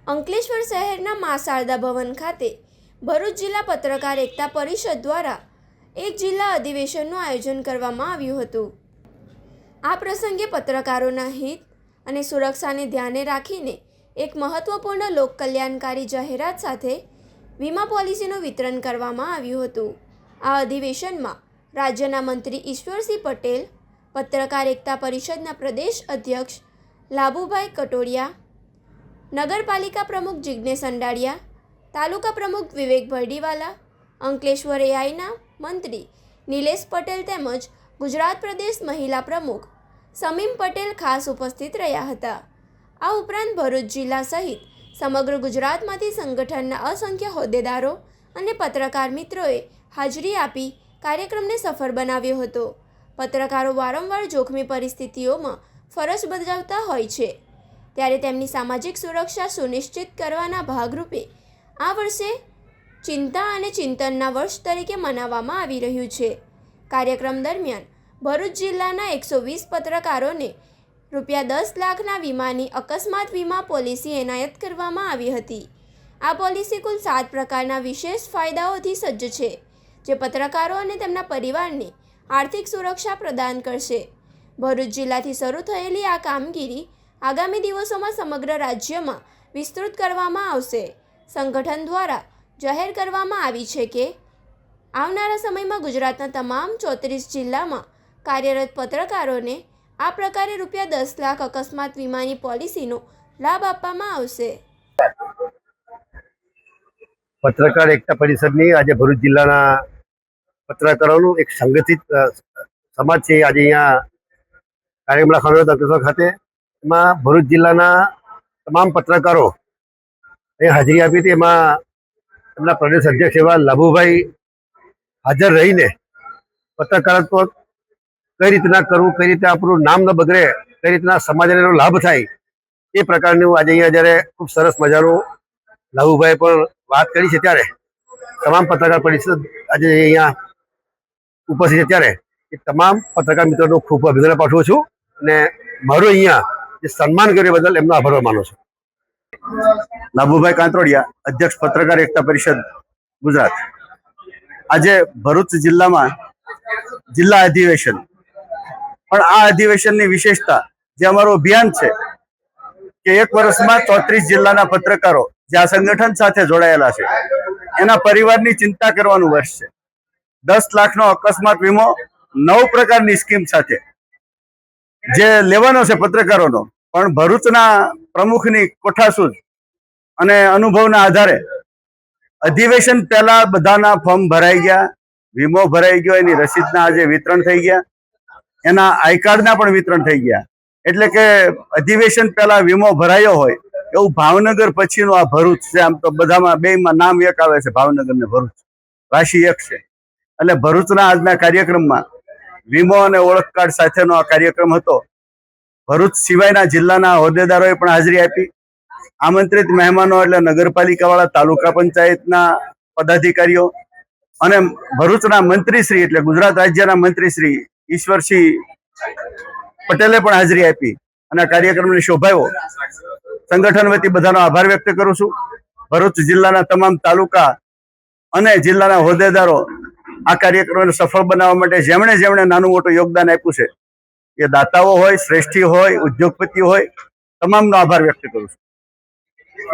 અંકલેશ્વર શહેરના મા શારદા ભવન ખાતે ભરૂચ જિલ્લા પત્રકાર એકતા પરિષદ દ્વારા એક જિલ્લા અધિવેશનનું આયોજન કરવામાં આવ્યું હતું। આ પ્રસંગે પત્રકારોના હિત અને સુરક્ષાને ધ્યાને રાખીને એક મહત્વપૂર્ણ લોકકલ્યાણકારી જાહેરાત સાથે વીમા પોલિસીનું વિતરણ કરવામાં આવ્યું હતું। આ અધિવેશનમાં રાજ્યના મંત્રી ઈશ્વરસિંહ પટેલ, પત્રકાર એકતા પરિષદના પ્રદેશ અધ્યક્ષ લાભુભાઈ કટોડિયા, નગરપાલિકા પ્રમુખ જિગ્નેશ અંડાડિયા, તાલુકા પ્રમુખ વિવેક ભરડીવાલા, અંકલેશ્વર એઆઈના મંત્રી નિલેશ પટેલ તેમજ ગુજરાત પ્રદેશ મહિલા પ્રમુખ સમીમ પટેલ ખાસ ઉપસ્થિત રહ્યા હતા। આ ઉપરાંત ભરૂચ જિલ્લા સહિત સમગ્ર ગુજરાતમાંથી સંગઠનના અસંખ્ય હોદ્દેદારો અને પત્રકાર મિત્રોએ હાજરી આપી કાર્યક્રમને સફળ બનાવ્યો હતો। પત્રકારો વારંવાર જોખમી પરિસ્થિતિઓમાં ફરજ બજાવતા હોય છે, ત્યારે તેમની સામાજિક સુરક્ષા સુનિશ્ચિત કરવાના ભાગરૂપે આ વર્ષે ચિંતા અને ચિંતનના વર્ષ તરીકે મનાવવામાં આવી રહ્યું છે। કાર્યક્રમ દરમિયાન ભરૂચ જિલ્લાના 120 પત્રકારોને ₹10 લાખના વીમાની અકસ્માત વીમા પોલિસી એનાયત કરવામાં આવી હતી। આ પોલિસી કુલ 7 પ્રકારના વિશેષ ફાયદાઓથી સજ્જ છે, જે પત્રકારો અને તેમના પરિવારને આર્થિક સુરક્ષા પ્રદાન કરશે। ભરૂચ જિલ્લાથી શરૂ થયેલી આ કામગીરી આગામી દિવસોમાં સમગ્ર રાજ્યમાં વિસ્તૃત કરવામાં આવશે। સંગઠન દ્વારા જાહેર કરવામાં આવી છે કે આવનારા સમયમાં ગુજરાતના તમામ 34 જિલ્લામાં કાર્યરત પત્રકારોને આ પ્રકારે ₹10 લાખ અકસ્માત વીમાની પોલિસીનો લાભ આપવામાં આવશે। પત્રકાર એકતા પરિષદની આજે ભરૂચ જિલ્લાના પત્રકારોનું એક સંગઠિત સમાજ છે, આજે અહીંયા કાર્યક્રમ રાખવાનો હતો અંકલેશ્વર ખાતે। એમાં ભરૂચ જિલ્લાના તમામ પત્રકારો એ હાજરી આપી હતી। એમાં એમના પ્રદેશ અધ્યક્ષ એવા લાભુભાઈ હાજર રહીને પત્રકારત્વ કઈ રીતના કરવું, કઈ રીતે આપણું નામ ન બગડે, કઈ રીતના સમાજને એનો લાભ થાય, એ પ્રકારનું આજે અહીંયા જ્યારે ખૂબ સરસ મજાનું લાભુભાઈ પણ વાત કરી છે, ત્યારે તમામ પત્રકાર પરિષદ આજે અહીંયા ઉપસ્થિત છે, ત્યારે એ તમામ પત્રકાર મિત્રોનો ખૂબ અભિનંદન પાઠવું છું અને મારું અહીંયા જે સન્માન કર્યું બદલ એમનો આભાર માનું છું। લાભુભાઈ કાંતરોડિયા, અધ્યક્ષ પત્રકાર એકતા પરિષદ ગુજરાત। આજે ભરૂચ જિલ્લામાં જિલ્લા અધિવેશન, પણ આ અધિવેશનની વિશેષતા જે અમારું અભિયાન છે કે એક વર્ષમાં 34 જિલ્લાના પત્રકારો જે આ સંગઠન સાથે જોડાયેલા છે એના પરિવારની ચિંતા કરવાનું વર્ષ છે। 10 લાખનો અકસ્માત વીમો 9 પ્રકારની સ્કીમ સાથે જે લેવાનો છે પત્રકારોનો, પણ ભરૂચના પ્રમુખની કોઠાસૂઝ અને અનુભવના આધારે અધિવેશન પહેલા બધાના ફોર્મ ભરાઈ ગયા, વીમો ભરાઈ ગયો, એની રસીદના આજે વિતરણ થઈ ગયા, એના આઈ કાર્ડના પણ વિતરણ થઈ ગયા। એટલે કે અધિવેશન પહેલા વીમો ભરાયો હોય એવું ભાવનગર પછીનું આ ભરૂચ છે। આમ તો બધામાં બેમાં નામ એક આવે છે, ભાવનગર ને ભરૂચ, રાશિ એક છે। એટલે ભરૂચના આજના કાર્યક્રમમાં વીમો અને ઓળખ કાર્ડ સાથેનો આ કાર્યક્રમ હતો। ભરૂચ સિવાયના જિલ્લાના હોદ્દેદારોએ પણ હાજરી આપી। આમંત્રિત મહેમાનો એટલે નગરપાલિકાવાળા, તાલુકા પંચાયતના પદાધિકારીઓ અને ભરૂચના મંત્રીશ્રી એટલે ગુજરાત રાજ્યના મંત્રીશ્રી ઈશ્વરસિંહ પટેલે પણ હાજરી આપી અને કાર્યક્રમને શોભાયો। સંગઠન વતી બધાનો આભાર વ્યક્ત કરું છું। ભરૂચ જિલ્લાના તમામ તાલુકા અને જિલ્લાના હોદ્દેદારો આ કાર્યક્રમને સફળ બનાવવા માટે જેમણે જેમણે નાનું મોટું યોગદાન આપ્યું છે, એ દાતાઓ હોય, શ્રેષ્ઠી હોય, ઉદ્યોગપતિ હોય, તમામનો આભાર વ્યક્ત કરું છું।